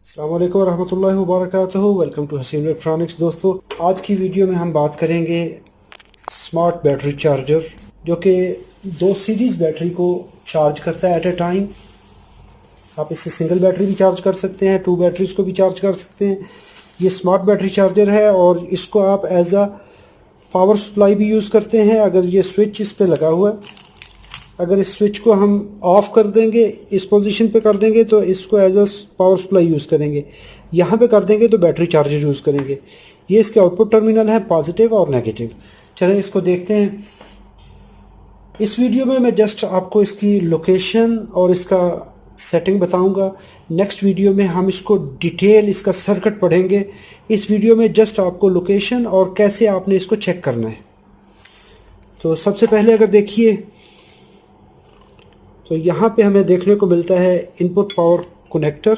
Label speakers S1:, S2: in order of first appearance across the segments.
S1: अस्सलाम वालेकुम रहमतुल्लाहि व बरकातुहू। वेलकम टू हसीन इलेक्ट्रॉनिक्स। दोस्तों, आज की वीडियो में हम बात करेंगे स्मार्ट बैटरी चार्जर, जो कि दो सीरीज़ बैटरी को चार्ज करता है एट ए टाइम। आप इससे सिंगल बैटरी भी चार्ज कर सकते हैं, टू बैटरीज को भी चार्ज कर सकते हैं। ये स्मार्ट बैटरी चार्जर है और इसको आप एज अ पावर सप्लाई भी यूज़ करते हैं। अगर ये स्विच इस पर लगा हुआ है, अगर इस स्विच को हम ऑफ़ कर देंगे, इस पोजीशन पे कर देंगे तो इसको as a power supply use करेंगे। यहाँ पे कर देंगे तो बैटरी चार्जर यूज़ करेंगे। ये इसके आउटपुट टर्मिनल है, पॉजिटिव और नेगेटिव। चलें इसको देखते हैं। इस वीडियो में मैं जस्ट आपको इसकी लोकेशन और इसका सेटिंग बताऊंगा। नेक्स्ट वीडियो में हम इसको डिटेल इसका सर्किट पढ़ेंगे। इस वीडियो में जस्ट आपको लोकेशन और कैसे आपने इसको चेक करना है। तो सबसे पहले अगर देखिए तो यहाँ पे हमें देखने को मिलता है इनपुट पावर कनेक्टर।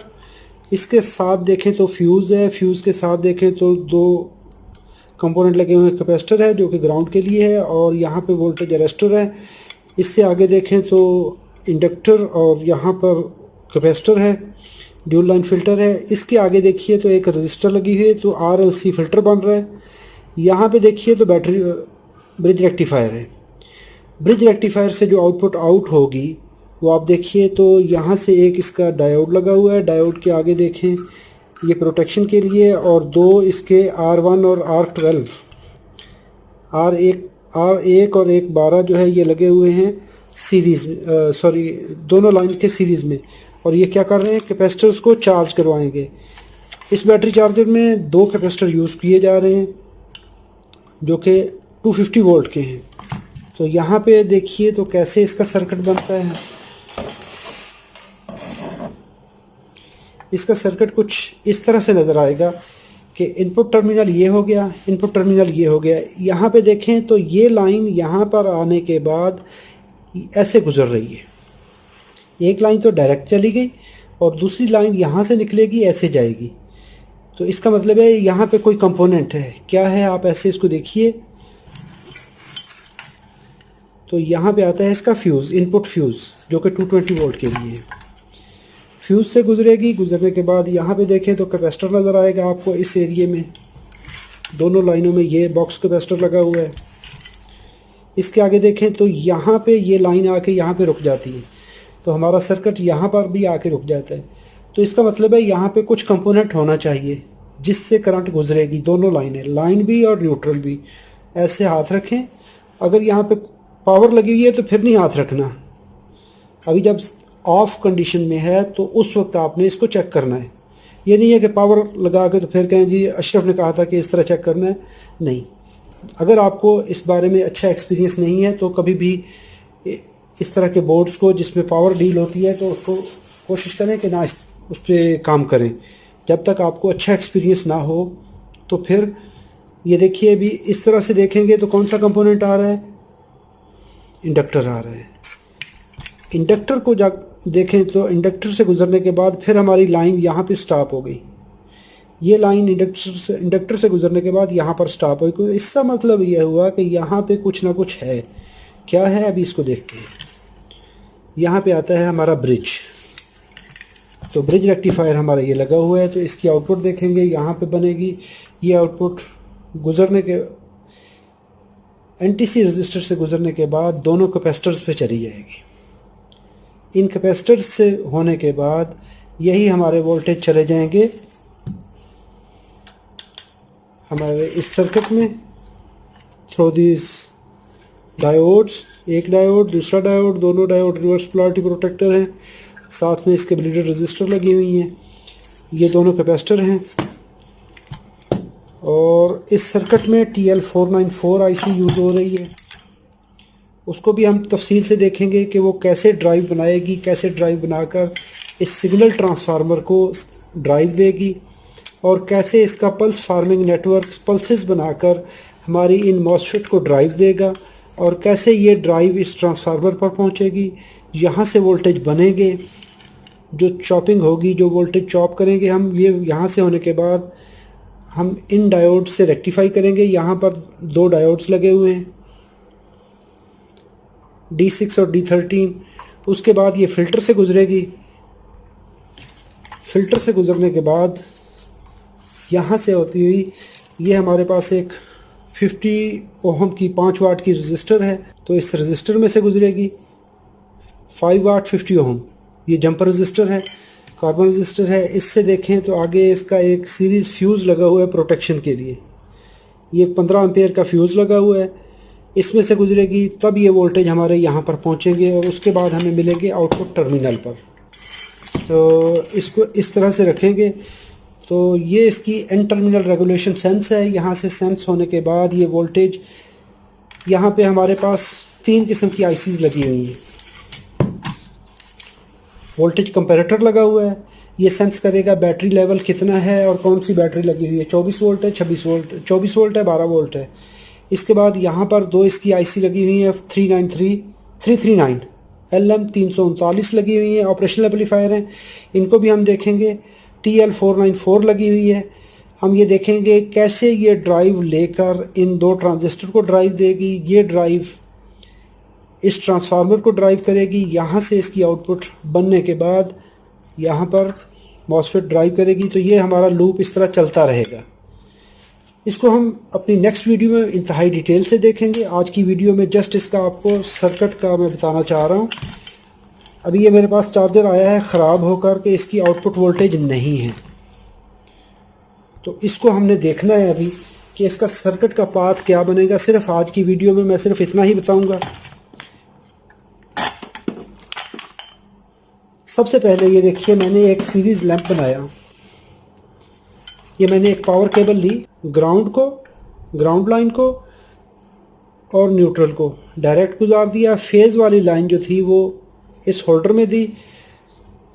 S1: इसके साथ देखें तो फ्यूज़ है, फ्यूज़ के साथ देखें तो दो कंपोनेंट लगे हुए हैं। कैपेसिटर है जो कि ग्राउंड के लिए है और यहाँ पे वोल्टेज अरेस्टर है। इससे आगे देखें तो इंडक्टर और यहाँ पर कैपेसिटर है, ड्यूल लाइन फ़िल्टर है। इसके आगे देखिए तो एक रजिस्टर लगी हुई है, तो RLC फ़िल्टर बन रहा है। यहाँ पे देखिए तो बैटरी ब्रिज रेक्टिफायर है। ब्रिज रेक्टिफायर से जो आउटपुट आउट होगी वो आप देखिए तो यहाँ से एक इसका डायोड लगा हुआ है। डायोड के आगे देखें ये प्रोटेक्शन के लिए, और दो इसके R1 और R12 R1 और एक 12 जो है ये लगे हुए हैं सीरीज़, दोनों लाइन के सीरीज़ में। और ये क्या कर रहे हैं, कैपेसिटर्स को चार्ज करवाएंगे। इस बैटरी चार्जर में दो कैपेसिटर यूज़ किए जा रहे हैं जो कि 250 वोल्ट के हैं। तो यहाँ पे देखिए तो कैसे इसका सर्किट बनता है। इसका सर्किट कुछ इस तरह से नज़र आएगा कि इनपुट टर्मिनल ये हो गया, इनपुट टर्मिनल ये हो गया। यहाँ पे देखें तो ये लाइन यहाँ पर आने के बाद ऐसे गुजर रही है। एक लाइन तो डायरेक्ट चली गई और दूसरी लाइन यहाँ से निकलेगी, ऐसे जाएगी। तो इसका मतलब है यहाँ पे कोई कंपोनेंट है। क्या है, आप ऐसे इसको देखिए तो यहाँ पे आता है इसका फ्यूज़, इनपुट फ्यूज़, जो कि 220 वोल्ट के लिए है। फ्यूज़ से गुजरेगी, गुजरने के बाद यहाँ पे देखें तो कैपेसिटर नज़र आएगा आपको इस एरिए में। दोनों लाइनों में ये बॉक्स कैपेसिटर लगा हुआ है। इसके आगे देखें तो यहाँ पे ये लाइन आके यहाँ पे रुक जाती है, तो हमारा सर्किट यहाँ पर भी आके रुक जाता है। तो इसका मतलब है यहाँ पे कुछ कंपोनेंट होना चाहिए जिससे करंट गुजरेगी, दोनों लाइनें, लाइन भी और न्यूट्रल भी। ऐसे हाथ रखें। अगर यहाँ पे पावर लगी हुई है तो फिर नहीं हाथ रखना। अभी जब ऑफ कंडीशन में है तो उस वक्त आपने इसको चेक करना है। ये नहीं है कि पावर लगा के तो फिर कहें जी अशरफ ने कहा था कि इस तरह चेक करना है। नहीं, अगर आपको इस बारे में अच्छा एक्सपीरियंस नहीं है तो कभी भी इस तरह के बोर्ड्स को जिसमें पावर डील होती है तो उसको कोशिश करें कि ना उस पर काम करें जब तक आपको अच्छा एक्सपीरियंस ना हो। तो फिर ये देखिए, अभी इस तरह से देखेंगे तो कौन सा कंपोनेंट आ रहा है, इंडक्टर आ रहा है। इंडक्टर को जा देखें तो इंडक्टर से गुजरने के बाद फिर हमारी लाइन यहाँ पे स्टॉप हो गई। ये लाइन इंडक्टर से गुजरने के बाद यहाँ पर स्टॉप हो गई। इसका मतलब यह हुआ कि यहाँ पे कुछ ना कुछ है। क्या है, अभी इसको देखते हैं। यहाँ पे आता है हमारा ब्रिज। तो ब्रिज रेक्टिफायर हमारा ये लगा हुआ है, तो इसकी आउटपुट देखेंगे यहाँ पे बनेगी। ये आउटपुट गुजरने के NTC रजिस्टर से गुजरने के बाद दोनों कैपेसिटर्स पे चली जाएगी। इन कैपेसिटर्स से होने के बाद यही हमारे वोल्टेज चले जाएंगे हमारे इस सर्किट में थ्रू दिस डायोड्स। एक डायोड, दूसरा डायोड, दोनों डायोड रिवर्स पोलैरिटी प्रोटेक्टर हैं। साथ में इसके ब्लीडर रजिस्टर लगी हुई हैं। ये दोनों कैपेसिटर हैं। और इस सर्किट में TL494 IC यूज़ हो रही है। उसको भी हम तफसील से देखेंगे कि वो कैसे ड्राइव बनाएगी, कैसे ड्राइव बनाकर इस सिग्नल ट्रांसफार्मर को ड्राइव देगी, और कैसे इसका पल्स फार्मिंग नेटवर्क पल्सेस बनाकर हमारी इन मॉसफेट को ड्राइव देगा, और कैसे ये ड्राइव इस ट्रांसफार्मर पर पहुंचेगी। यहाँ से वोल्टेज बनेंगे, जो चॉपिंग होगी, जो वोल्टेज चॉप करेंगे हम, ये यहाँ से होने के बाद हम इन डायोड से रेक्टिफाई करेंगे। यहाँ पर दो डायोड्स लगे हुए हैं, D6 और D13। उसके बाद ये फ़िल्टर से गुजरेगी। फ़िल्टर से गुज़रने के बाद यहाँ से होती हुई ये हमारे पास एक 50 ओहम की 5 वाट की रजिस्टर है, तो इस रजिस्टर में से गुजरेगी 5 वाट 50 ओहम। ये जंपर रजिस्टर है, कार्बन रजिस्टर है। इससे देखें तो आगे इसका एक सीरीज़ फ्यूज़ लगा हुआ है प्रोटेक्शन के लिए। ये 15 एम्पेयर का फ्यूज़ लगा हुआ है, इसमें से गुजरेगी, तब ये वोल्टेज हमारे यहाँ पर पहुँचेंगे और उसके बाद हमें मिलेंगे आउटपुट टर्मिनल पर। तो इसको इस तरह से रखेंगे। तो ये इसकी एन टर्मिनल रेगुलेशन सेंस है। यहाँ से सेंस होने के बाद ये वोल्टेज, यहाँ पे हमारे पास 3 किस्म की आईसीज लगी हुई हैं। वोल्टेज कंपैरेटर लगा हुआ है, ये सेंस करेगा बैटरी लेवल कितना है और कौन सी बैटरी लगी हुई है। 24 वोल्ट है, 26 वोल्ट, 24 वोल्ट है, 12 वोल्ट है। इसके बाद यहाँ पर 2 इसकी आईसी लगी हुई हैं, 339 LM339 लगी हुई हैं, ऑपरेशनल एम्पलीफायर हैं। इनको भी हम देखेंगे। TL494 लगी हुई है। हम ये देखेंगे कैसे ये ड्राइव लेकर इन 2 ट्रांजिस्टर को ड्राइव देगी। ये ड्राइव इस ट्रांसफार्मर को ड्राइव करेगी। यहाँ से इसकी आउटपुट बनने के बाद यहाँ पर मॉसफेट ड्राइव करेगी। तो ये हमारा लूप इस तरह चलता रहेगा। इसको हम अपनी नेक्स्ट वीडियो में इंतहाई डिटेल से देखेंगे। आज की वीडियो में जस्ट इसका आपको सर्किट का मैं बताना चाह रहा हूँ। अभी ये मेरे पास चार्जर आया है ख़राब होकर के, इसकी आउटपुट वोल्टेज नहीं है। तो इसको हमने देखना है अभी कि इसका सर्किट का पाथ क्या बनेगा। सिर्फ आज की वीडियो में मैं सिर्फ इतना ही बताऊंगा। सबसे पहले ये देखिए, मैंने एक सीरीज़ लैंप बनाया। ये मैंने एक पावर केबल ली, ग्राउंड लाइन को और न्यूट्रल को डायरेक्ट गुजार दिया। फेज़ वाली लाइन जो थी वो इस होल्डर में दी,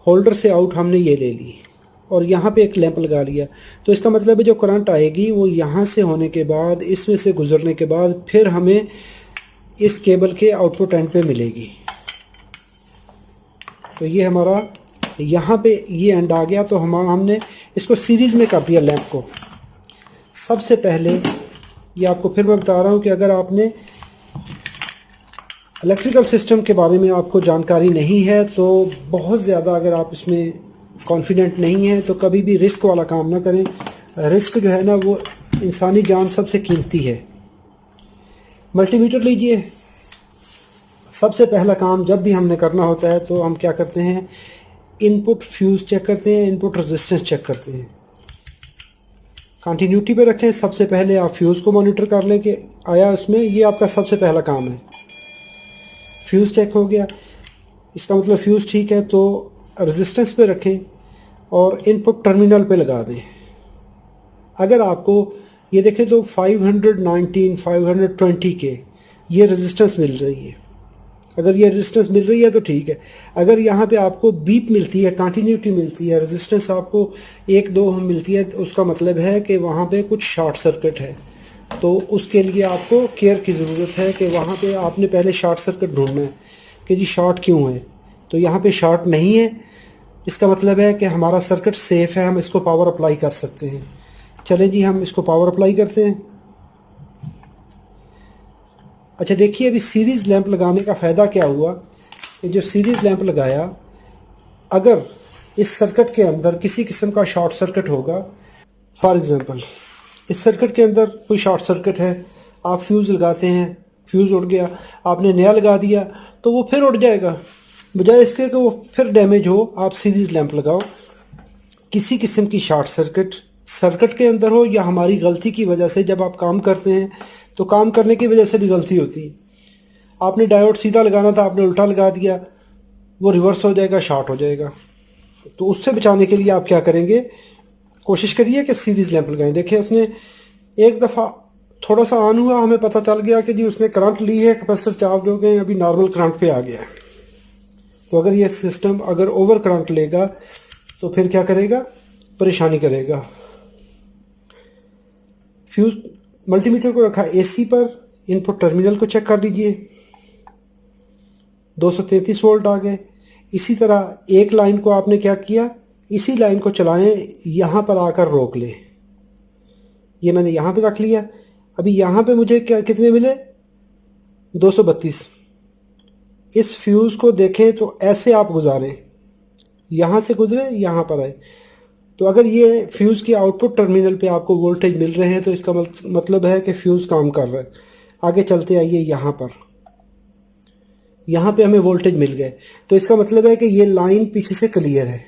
S1: होल्डर से आउट हमने ये ले ली और यहाँ पे एक लैंप लगा लिया। तो इसका मतलब है जो करंट आएगी वो यहाँ से होने के बाद, इसमें से गुजरने के बाद फिर हमें इस केबल के आउटपुट एंड पे मिलेगी। तो ये हमारा यहाँ पे ये एंड आ गया। तो हमने इसको सीरीज़ में कर दिया लैंप को। सबसे पहले ये आपको फिर मैं बता रहा हूँ कि अगर आपने इलेक्ट्रिकल सिस्टम के बारे में आपको जानकारी नहीं है, तो बहुत ज़्यादा अगर आप इसमें कॉन्फिडेंट नहीं है तो कभी भी रिस्क वाला काम ना करें। रिस्क जो है ना वो इंसानी जान सबसे कीमती है। मल्टीमीटर लीजिए। सबसे पहला काम जब भी हमने करना होता है तो हम क्या करते हैं, इनपुट फ्यूज़ चेक करते हैं, इनपुट रेजिस्टेंस चेक करते हैं। कंटिन्यूटी पे रखें। सबसे पहले आप फ्यूज़ को मॉनिटर कर लें कि आया उसमें, ये आपका सबसे पहला काम है। फ्यूज़ चेक हो गया, इसका मतलब फ्यूज़ ठीक है, तो रेजिस्टेंस पे रखें और इनपुट टर्मिनल पे लगा दें। अगर आपको ये देखें तो 519 520 के ये रेजिस्टेंस मिल रही है। अगर ये रेजिस्टेंस मिल रही है तो ठीक है। अगर यहाँ पे आपको बीप मिलती है, कंटिन्यूटी मिलती है, रेजिस्टेंस आपको 1-2 मिलती है, तो उसका मतलब है कि वहाँ पे कुछ शॉर्ट सर्किट है। तो उसके लिए आपको केयर की ज़रूरत है कि वहाँ पे आपने पहले शॉर्ट सर्किट ढूंढना है कि जी शॉर्ट क्यों है। तो यहाँ पे शॉर्ट नहीं है, इसका मतलब है कि हमारा सर्किट सेफ़ है, हम इसको पावर अप्लाई कर सकते हैं। चलें जी, हम इसको पावर अप्लाई करते हैं। अच्छा देखिए, अभी सीरीज़ लैंप लगाने का फ़ायदा क्या हुआ कि जो सीरीज़ लैंप लगाया, अगर इस सर्किट के अंदर किसी किस्म का शॉर्ट सर्किट होगा, फॉर एग्ज़ाम्पल इस सर्किट के अंदर कोई शॉर्ट सर्किट है, आप फ्यूज़ लगाते हैं, फ्यूज़ उड़ गया, आपने नया लगा दिया तो वो फिर उड़ जाएगा। बजाय इसके कि वो फिर डैमेज हो, आप सीरीज़ लैंप लगाओ। किसी किस्म की शॉर्ट सर्किट के अंदर हो या हमारी गलती की वजह से, जब आप काम करते हैं तो काम करने की वजह से भी गलती होती है। आपने डायोड सीधा लगाना था, आपने उल्टा लगा दिया, वो रिवर्स हो जाएगा, शॉर्ट हो जाएगा। तो उससे बचाने के लिए आप क्या करेंगे, कोशिश करिए कि सीरीज़ लैंप लगाएं। देखिए उसने एक दफ़ा थोड़ा सा ऑन हुआ, हमें पता चल गया कि जी उसने करंट ली है, कैपेसिटर चार्ज हो गए, अभी नॉर्मल करंट पे आ गया। तो अगर ये सिस्टम अगर ओवर करंट लेगा तो फिर क्या करेगा, परेशानी करेगा। फ्यूज मल्टीमीटर को रखा एसी पर, इनपुट टर्मिनल को चेक कर लीजिए, 233 वोल्ट आ गए। इसी तरह एक लाइन को आपने क्या किया, इसी लाइन को चलाएं, यहाँ पर आकर रोक लें। ये मैंने यहाँ पे रख लिया। अभी यहाँ पे मुझे क्या कितने मिले, 232। इस फ्यूज़ को देखें तो ऐसे आप गुजारें, यहाँ से गुजरे यहाँ पर आए। तो अगर ये फ्यूज़ की आउटपुट टर्मिनल पे आपको वोल्टेज मिल रहे हैं तो इसका मतलब है कि फ्यूज़ काम कर रहा है। आगे चलते आइए, यहाँ पे हमें वोल्टेज मिल गए, तो इसका मतलब है कि ये लाइन पीछे से क्लियर है।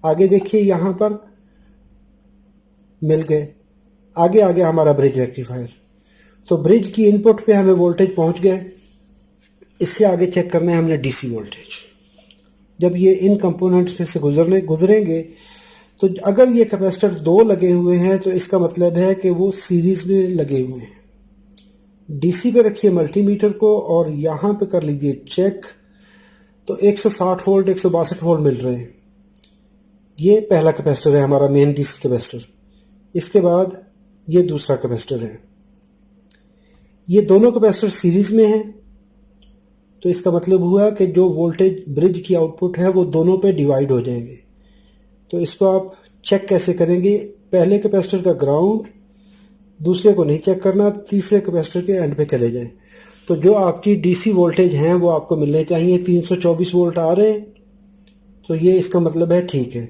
S1: आगे देखिए, यहाँ पर मिल गए। आगे आ गया हमारा ब्रिज रेक्टिफायर। तो ब्रिज की इनपुट पे हमें वोल्टेज पहुँच गए। इससे आगे चेक करना है हमने डीसी वोल्टेज। जब ये इन कंपोनेंट्स पे से गुजरेंगे तो अगर ये कैपेसिटर 2 लगे हुए हैं तो इसका मतलब है कि वो सीरीज में लगे हुए हैं। डीसी पे रखिए मल्टीमीटर को और यहाँ पे कर लीजिए चेक, तो 160 वोल्ट 162 वोल्ट मिल रहे हैं। ये पहला कैपेसिटर है हमारा मेन डीसी कैपेसिटर। इसके बाद ये दूसरा कैपेसिटर है। ये दोनों कैपेसिटर सीरीज में हैं, तो इसका मतलब हुआ कि जो वोल्टेज ब्रिज की आउटपुट है वो दोनों पे डिवाइड हो जाएंगे। तो इसको आप चेक कैसे करेंगे? पहले कैपेसिटर का ग्राउंड, दूसरे को नहीं चेक करना, तीसरे कैपेसिटर के एंड पे चले जाएं। तो जो आपकी डीसी वोल्टेज हैं वो आपको मिलने चाहिए। 324 वोल्ट आ रहे हैं, तो ये इसका मतलब है ठीक है।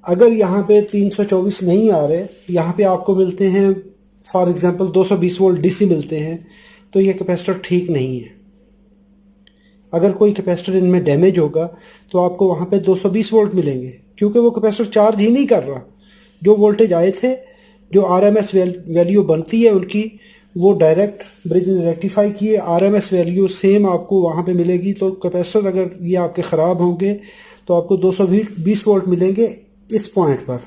S1: अगर यहाँ पे 324 नहीं आ रहे, यहाँ पे आपको मिलते हैं फॉर एग्जांपल 220 वोल्ट डीसी मिलते हैं, तो ये कैपेसिटर ठीक नहीं है। अगर कोई कैपेसिटर इनमें डैमेज होगा तो आपको वहाँ पे 220 वोल्ट मिलेंगे, क्योंकि वो कैपेसिटर चार्ज ही नहीं कर रहा। जो वोल्टेज आए थे, जो आरएमएस वैल्यू बनती है उनकी, वो डायरेक्ट ब्रिज ने रेक्टिफाई किए, आरएमएस वैल्यू सेम आपको वहाँ पे मिलेगी। तो कैपेसिटर अगर ये आपके ख़राब होंगे तो आपको 220 वोल्ट मिलेंगे इस पॉइंट पर,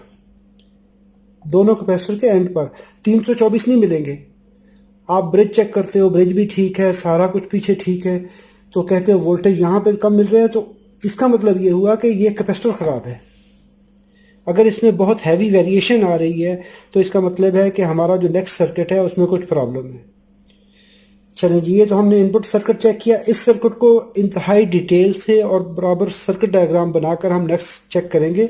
S1: दोनों कैपेसिटर के एंड पर। 324 नहीं मिलेंगे। आप ब्रिज चेक करते हो, ब्रिज भी ठीक है, सारा कुछ पीछे ठीक है, तो कहते हो वोल्टेज यहाँ पे कम मिल रहे हैं, तो इसका मतलब ये हुआ कि ये कैपेसिटर ख़राब है। अगर इसमें बहुत हैवी वेरिएशन आ रही है तो इसका मतलब है कि हमारा जो नेक्स्ट सर्किट है उसमें कुछ प्रॉब्लम है। चलें जी, ये तो हमने इनपुट सर्किट चेक किया। इस सर्किट को इंतहाई डिटेल से और बराबर सर्किट डायग्राम बनाकर हम नेक्स्ट चेक करेंगे।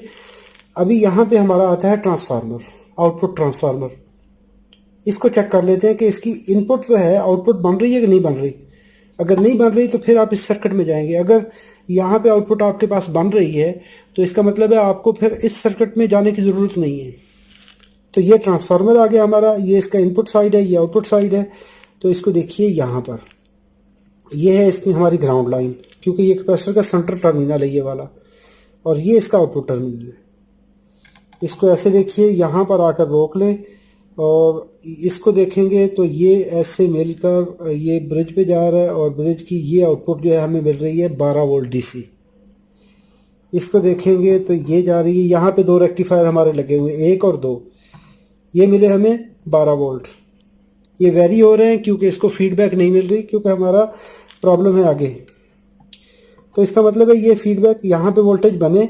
S1: अभी यहाँ पे हमारा आता है ट्रांसफार्मर, आउटपुट ट्रांसफार्मर। इसको चेक कर लेते हैं कि इसकी इनपुट जो है आउटपुट बन रही है कि नहीं बन रही। अगर नहीं बन रही तो फिर आप इस सर्किट में जाएंगे। अगर यहाँ पे आउटपुट आपके पास बन रही है तो इसका मतलब है आपको फिर इस सर्किट में जाने की ज़रूरत नहीं है। तो ये ट्रांसफार्मर आ गया हमारा, ये इसका इनपुट साइड है, ये आउटपुट साइड है। तो इसको देखिए, यहाँ पर ये है इसकी हमारी ग्राउंड लाइन, क्योंकि ये कैपेसिटर का सेंटर टर्मिनल है ये वाला, और ये इसका आउटपुट टर्मिनल है। इसको ऐसे देखिए, यहाँ पर आकर रोक लें और इसको देखेंगे तो ये ऐसे मिलकर ये ब्रिज पे जा रहा है, और ब्रिज की ये आउटपुट जो है हमें मिल रही है 12 वोल्ट डीसी। इसको देखेंगे तो ये जा रही है, यहाँ पे 2 रेक्टिफायर हमारे लगे हुए, 1 और 2, ये मिले हमें 12 वोल्ट। ये वेरी हो रहे हैं क्योंकि इसको फीडबैक नहीं मिल रही, क्योंकि हमारा प्रॉब्लम है आगे। तो इसका मतलब है ये फीडबैक, यहाँ पे वोल्टेज बने,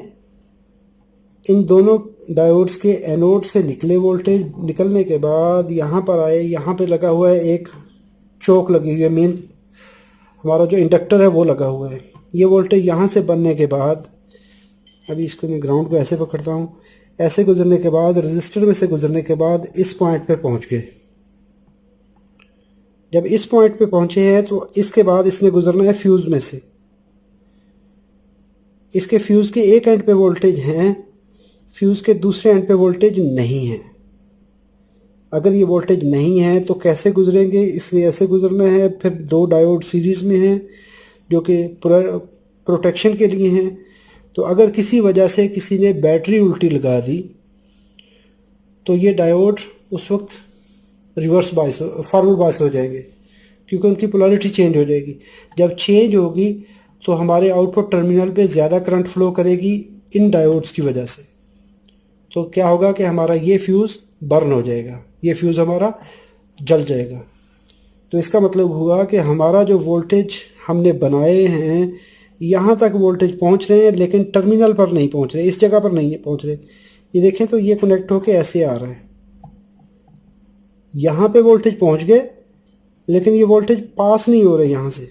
S1: इन दोनों डायोड्स के एनोड से निकले वोल्टेज, निकलने के बाद यहाँ पर आए, यहाँ पे लगा हुआ है एक चोक लगी हुई है, मेन हमारा जो इंडक्टर है वो लगा हुआ है। ये वोल्टेज यहाँ से बनने के बाद, अभी इसको मैं ग्राउंड को ऐसे पकड़ता हूँ, ऐसे गुजरने के बाद, रजिस्टर में से गुजरने के बाद इस पॉइंट पे पहुँच गए। जब इस पॉइंट पे पहुँचे हैं तो इसके बाद इसने गुजरना है फ्यूज़ में से। इसके फ्यूज़ के एक एंड पे वोल्टेज हैं, फ्यूज़ के दूसरे एंड पे वोल्टेज नहीं है। अगर ये वोल्टेज नहीं है तो कैसे गुजरेंगे? इसलिए ऐसे गुजरना है। फिर 2 डायोड सीरीज़ में हैं जो कि प्रोटेक्शन के लिए हैं। तो अगर किसी वजह से किसी ने बैटरी उल्टी लगा दी तो ये डायोड उस वक्त रिवर्स बायस, फॉरवर्ड बायस हो जाएंगे, क्योंकि उनकी पोलैरिटी चेंज हो जाएगी। जब चेंज होगी तो हमारे आउटपुट टर्मिनल पे ज़्यादा करंट फ्लो करेगी इन डायोड्स की वजह से। तो क्या होगा कि हमारा ये फ्यूज़ बर्न हो जाएगा, ये फ्यूज़ हमारा जल जाएगा। तो इसका मतलब हुआ कि हमारा जो वोल्टेज हमने बनाए हैं, यहाँ तक वोल्टेज पहुँच रहे हैं लेकिन टर्मिनल पर नहीं पहुँच रहे, इस जगह पर नहीं पहुँच रहे। ये देखें तो ये कनेक्ट होके ऐसे आ रहा है, यहाँ पे वोल्टेज पहुँच गए लेकिन ये वोल्टेज पास नहीं हो रहे यहाँ से।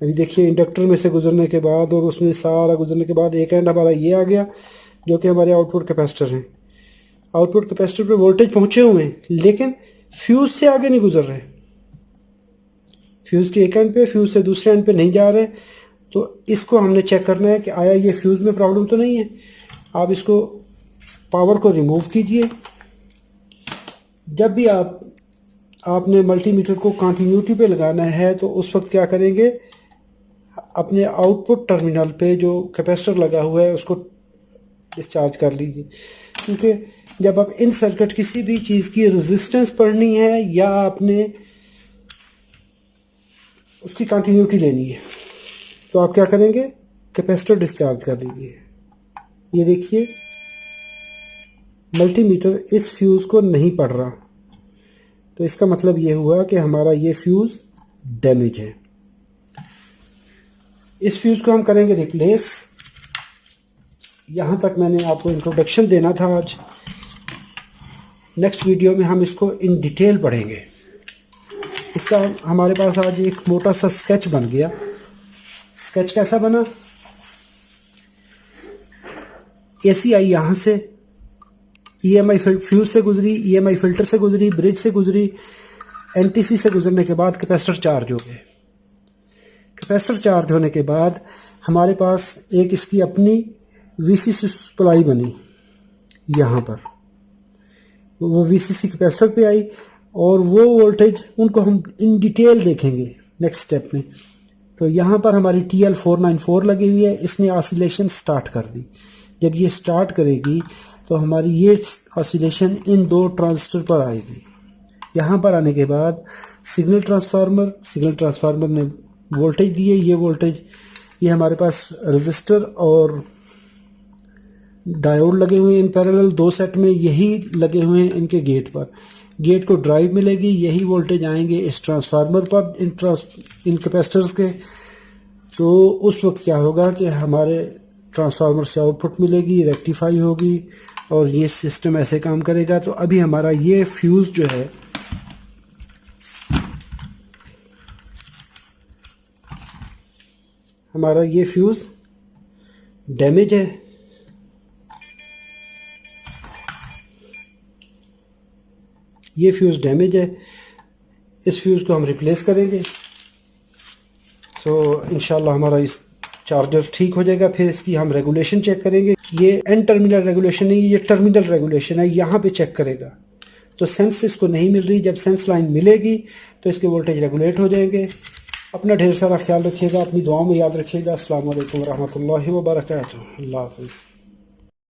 S1: अभी देखिए, इंडक्टर में से गुजरने के बाद और उसमें सारा गुजरने के बाद एक एंड हमारा ये आ गया जो कि हमारे आउटपुट कैपेसिटर हैं। आउटपुट कैपेसिटर पे वोल्टेज पहुँचे हुए हैं लेकिन फ्यूज़ से आगे नहीं गुजर रहे, फ्यूज़ के एक एंड पे, फ्यूज़ से दूसरे एंड पे नहीं जा रहे। तो इसको हमने चेक करना है कि आया ये फ्यूज़ में प्रॉब्लम तो नहीं है। आप इसको पावर को रिमूव कीजिए। जब भी आपने मल्टीमीटर को कंटिन्यूटी पे लगाना है तो उस वक्त क्या करेंगे, अपने आउटपुट टर्मिनल पे जो कैपेसिटर लगा हुआ है उसको डिस्चार्ज कर लीजिए, क्योंकि जब आप इन सर्किट किसी भी चीज़ की रेजिस्टेंस पढ़नी है या आपने उसकी कंटिन्यूटी लेनी है तो आप क्या करेंगे, कैपेसिटर डिस्चार्ज कर लीजिए। ये देखिए मल्टीमीटर इस फ्यूज़ को नहीं पढ़ रहा, तो इसका मतलब ये हुआ कि हमारा ये फ्यूज़ डैमेज है। इस फ्यूज़ को हम करेंगे रिप्लेस। यहाँ तक मैंने आपको इंट्रोडक्शन देना था आज। नेक्स्ट वीडियो में हम इसको इन डिटेल पढ़ेंगे। इसका हमारे पास आज एक मोटा सा स्केच बन गया। स्केच कैसा बना, एसी आई यहाँ से EMI फ्यूज से गुजरी, EMI फिल्टर से गुजरी, ब्रिज से गुजरी, NTC से गुजरने के बाद कैपेसिटर चार्ज हो गए। कैपेसिटर चार्ज होने के बाद हमारे पास एक इसकी अपनी VCC सप्लाई बनी यहाँ पर, वो VCC कैपेसिटर पे आई और वो वोल्टेज उनको हम इन डिटेल देखेंगे नेक्स्ट स्टेप में। तो यहाँ पर हमारी TL494 लगी हुई है, इसने ऑसिलेशन स्टार्ट कर दी। जब ये स्टार्ट करेगी तो हमारी ये ऑसिलेशन इन दो ट्रांजिस्टर पर आएगी। यहाँ पर आने के बाद सिग्नल ट्रांसफार्मर ने वोल्टेज दिए। ये वोल्टेज, ये हमारे पास रेजिस्टर और डायोड लगे हुए हैं इन पैरेलल, दो सेट में यही लगे हुए हैं इनके गेट पर। गेट को ड्राइव मिलेगी, यही वोल्टेज आएंगे इस ट्रांसफार्मर पर, इन कैपेसिटर्स के। तो उस वक्त क्या होगा कि हमारे ट्रांसफार्मर से आउटपुट मिलेगी, रेक्टिफाई होगी और ये सिस्टम ऐसे काम करेगा। तो अभी हमारा ये फ्यूज़ जो है हमारा ये फ्यूज़ डैमेज है। ये फ्यूज़ डैमेज है, इस फ्यूज़ को हम रिप्लेस करेंगे। तो इंशाल्लाह हमारा इस चार्जर ठीक हो जाएगा। फिर इसकी हम रेगुलेशन चेक करेंगे। ये एन टर्मिनल रेगुलेशन नहीं, ये टर्मिनल रेगुलेशन है, यहाँ पे चेक करेगा। तो सेंस इसको नहीं मिल रही, जब सेंस लाइन मिलेगी तो इसके वोल्टेज रेगुलेट हो जाएंगे। अपना ढेर सारा ख्याल रखिएगा, अपनी दुआओं में याद रखिएगा। अस्सलाम वालेकुम रहमतुल्लाहि व बरकातुहू। अल्लाह हाफ़िज़।